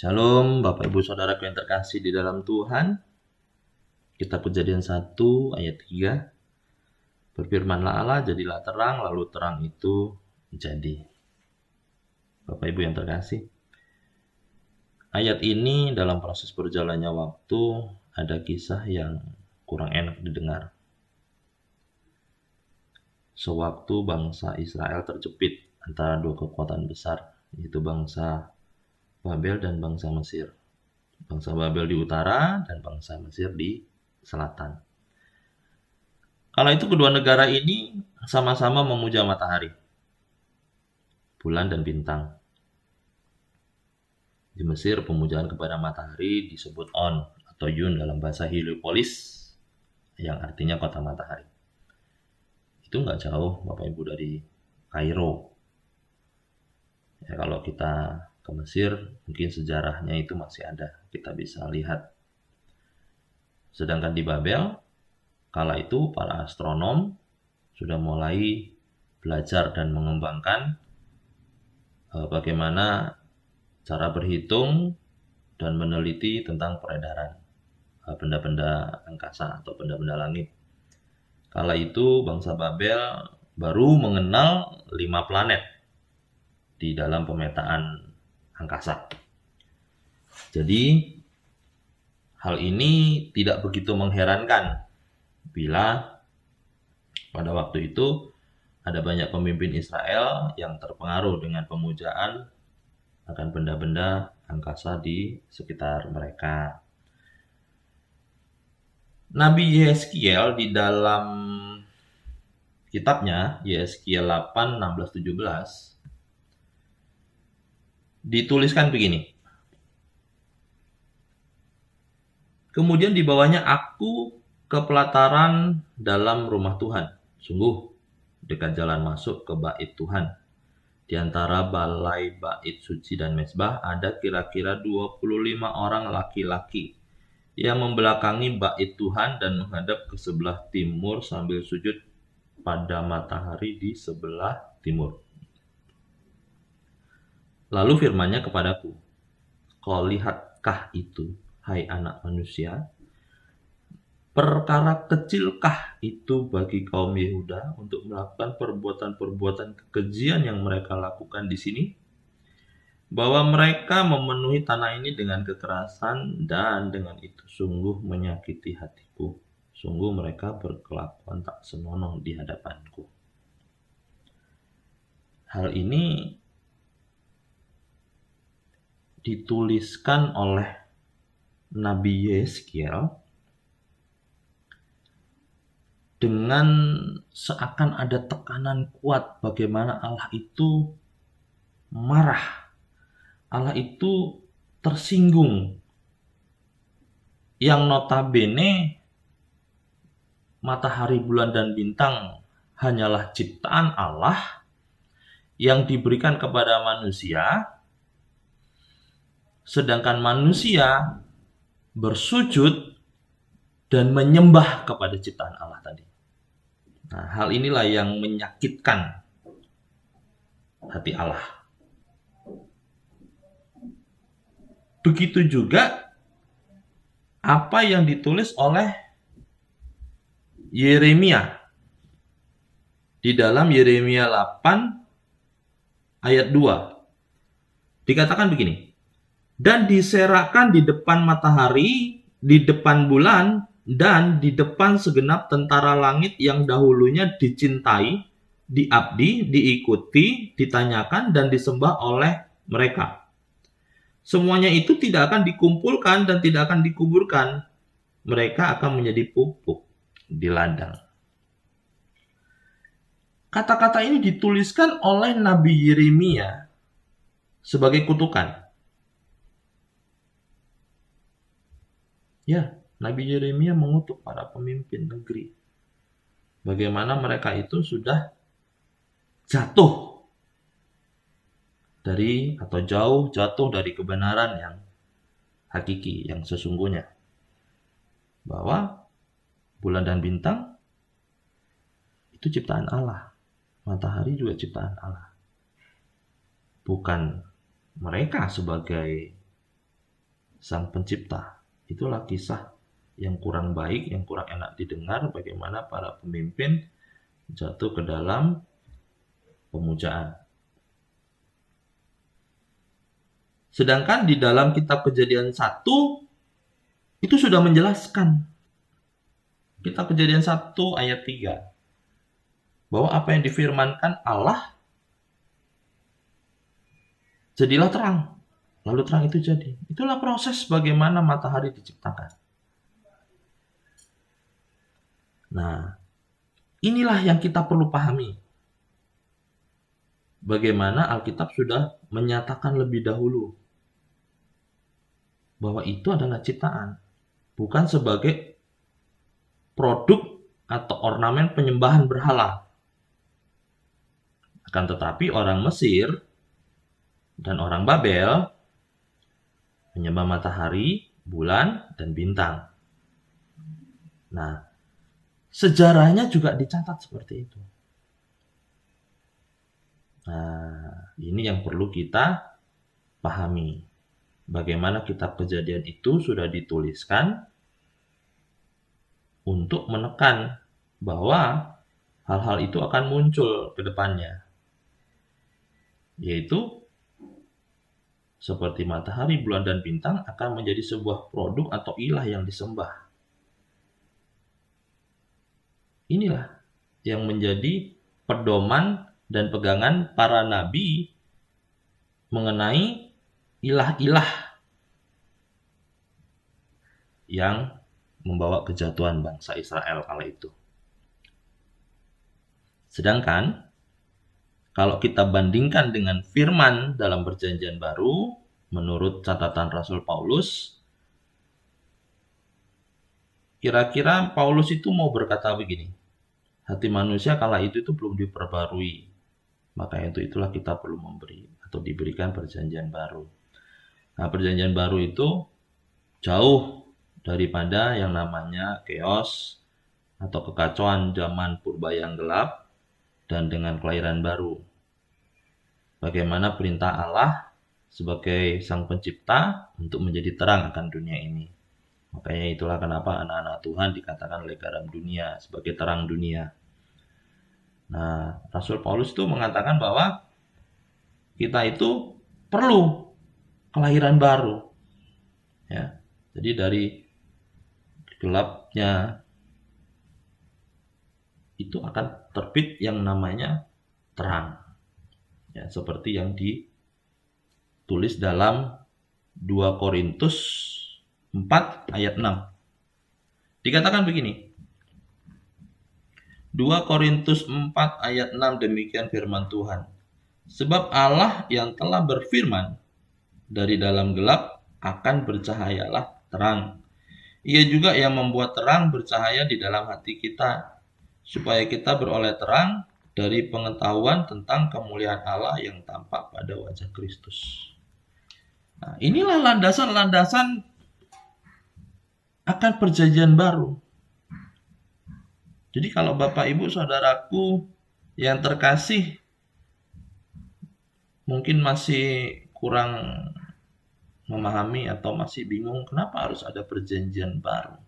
Shalom Bapak Ibu Saudaraku yang terkasih di dalam Tuhan. Kitab Kejadian 1 ayat 3. Berfirmanlah Allah, jadilah terang, lalu terang itu jadi. Bapak Ibu yang terkasih, ayat ini dalam proses berjalannya waktu ada kisah yang kurang enak didengar. Sewaktu bangsa Israel terjepit antara dua kekuatan besar, yaitu bangsa Babel dan bangsa Mesir. Bangsa Babel di utara dan bangsa Mesir di selatan. Kala itu kedua negara ini sama-sama memuja matahari, bulan dan bintang. Di Mesir pemujaan kepada matahari disebut On atau Yun dalam bahasa Heliopolis yang artinya kota matahari. Itu nggak jauh Bapak Ibu dari Kairo. Ya, kalau kita ke Mesir mungkin sejarahnya itu masih ada, kita bisa lihat. Sedangkan di Babel, kala itu para astronom sudah mulai belajar dan mengembangkan bagaimana cara berhitung dan meneliti tentang peredaran benda-benda angkasa atau benda-benda langit. Kala itu bangsa Babel baru mengenal 5 planet di dalam pemetaan angkasa. Jadi hal ini tidak begitu mengherankan bila pada waktu itu ada banyak pemimpin Israel yang terpengaruh dengan pemujaan akan benda-benda angkasa di sekitar mereka. Nabi Yeskiel di dalam kitabnya Yeskiel 8, 16, 17 dituliskan begini. Kemudian dibawanya aku ke pelataran dalam rumah Tuhan. Sungguh dekat jalan masuk ke bait Tuhan. Di antara balai bait suci dan mezbah ada kira-kira 25 orang laki-laki yang membelakangi bait Tuhan dan menghadap ke sebelah timur sambil sujud pada matahari di sebelah timur. Lalu firman-Nya kepadaku, kau lihatkah itu, hai anak manusia? Perkara kecilkah itu bagi kaum Yehuda untuk melakukan perbuatan-perbuatan kekejian yang mereka lakukan di sini? Bahwa mereka memenuhi tanah ini dengan kekerasan dan dengan itu sungguh menyakiti hatiku. Sungguh mereka berkelakuan tak senonoh di hadapanku. Hal ini dituliskan oleh Nabi Yeskiel dengan seakan ada tekanan kuat bagaimana Allah itu marah. Allah itu tersinggung. Yang notabene matahari, bulan, dan bintang hanyalah ciptaan Allah yang diberikan kepada manusia, sedangkan manusia bersujud dan menyembah kepada ciptaan Allah tadi. Nah, hal inilah yang menyakitkan hati Allah. Begitu juga apa yang ditulis oleh Yeremia di dalam Yeremia 8 ayat 2. Dikatakan begini, dan diserakkan di depan matahari, di depan bulan, dan di depan segenap tentara langit yang dahulunya dicintai, diabdi, diikuti, ditanyakan, dan disembah oleh mereka. Semuanya itu tidak akan dikumpulkan dan tidak akan dikuburkan. Mereka akan menjadi pupuk di ladang. Kata-kata ini dituliskan oleh Nabi Yeremia sebagai kutukan. Ya, Nabi Yeremia mengutuk para pemimpin negeri. Bagaimana mereka itu sudah jatuh dari atau jauh dari kebenaran yang hakiki, yang sesungguhnya. Bahwa bulan dan bintang itu ciptaan Allah. Matahari juga ciptaan Allah. Bukan mereka sebagai Sang Pencipta. Itulah kisah yang kurang baik, yang kurang enak didengar, bagaimana para pemimpin jatuh ke dalam pemujaan. Sedangkan di dalam kitab Kejadian 1 itu sudah menjelaskan. Kitab Kejadian 1 ayat 3. Bahwa apa yang difirmankan Allah, jadilah terang. Lalu terang itu jadi. Itulah proses bagaimana matahari diciptakan. Nah, inilah yang kita perlu pahami. Bagaimana Alkitab sudah menyatakan lebih dahulu bahwa itu adalah ciptaan, bukan sebagai produk atau ornamen penyembahan berhala. Akan tetapi orang Mesir dan orang Babel menyembah matahari, bulan, dan bintang. Nah, sejarahnya juga dicatat seperti itu. Nah, ini yang perlu kita pahami. Bagaimana kitab Kejadian itu sudah dituliskan untuk menekan bahwa hal-hal itu akan muncul ke depannya. Yaitu seperti matahari, bulan, dan bintang akan menjadi sebuah produk atau ilah yang disembah. Inilah yang menjadi pedoman dan pegangan para nabi mengenai ilah-ilah yang membawa kejatuhan bangsa Israel kala itu. Sedangkan kalau kita bandingkan dengan firman dalam Perjanjian Baru, menurut catatan Rasul Paulus, kira-kira Paulus itu mau berkata begini, hati manusia kala itu belum diperbarui, maka itulah kita perlu memberi atau diberikan Perjanjian Baru. Nah, Perjanjian Baru itu jauh daripada yang namanya chaos atau kekacauan zaman purba yang gelap dan dengan kelahiran baru. Bagaimana perintah Allah sebagai Sang Pencipta untuk menjadi terang akan dunia ini. Makanya itulah kenapa anak-anak Tuhan dikatakan oleh garam dunia, sebagai terang dunia. Nah, Rasul Paulus itu mengatakan bahwa kita itu perlu kelahiran baru. Ya. Jadi dari gelapnya itu akan terbit yang namanya terang. Ya, seperti yang ditulis dalam 2 Korintus 4 ayat 6. Dikatakan begini. 2 Korintus 4 ayat 6 demikian firman Tuhan. Sebab Allah yang telah berfirman, dari dalam gelap akan bercahayalah terang. Ia juga yang membuat terang bercahaya di dalam hati kita, supaya kita beroleh terang dari pengetahuan tentang kemuliaan Allah yang tampak pada wajah Kristus. Nah, inilah landasan-landasan akan Perjanjian Baru. Jadi kalau Bapak Ibu Saudaraku yang terkasih mungkin masih kurang memahami atau masih bingung kenapa harus ada Perjanjian Baru.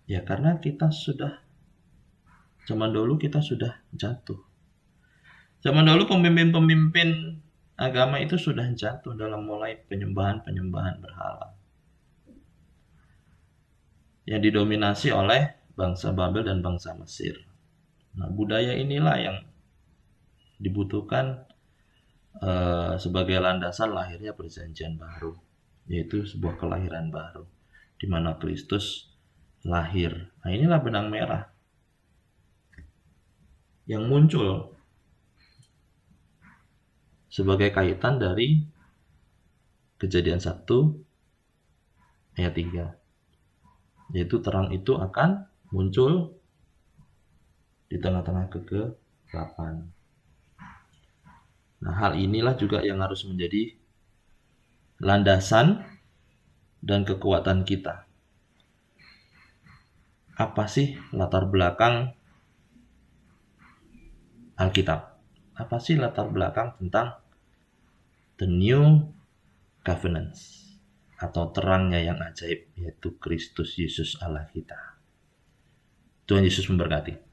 Ya karena kita sudah, zaman dulu kita sudah jatuh. Zaman dulu pemimpin-pemimpin agama itu sudah jatuh dalam mulai penyembahan-penyembahan berhala. Yang didominasi oleh bangsa Babel dan bangsa Mesir. Nah, budaya inilah yang dibutuhkan sebagai landasan lahirnya Perjanjian Baru, yaitu sebuah kelahiran baru, di mana Kristus lahir. Nah, inilah benang merah yang muncul sebagai kaitan dari Kejadian 1 ayat 3. Yaitu terang itu akan muncul di tengah-tengah kegelapan. Nah, hal inilah juga yang harus menjadi landasan dan kekuatan kita. Apa sih latar belakang Alkitab? Apa sih latar belakang tentang the new covenants? atau terangnya yang ajaib, yaitu Kristus Yesus Allah kita. Tuhan Yesus memberkati.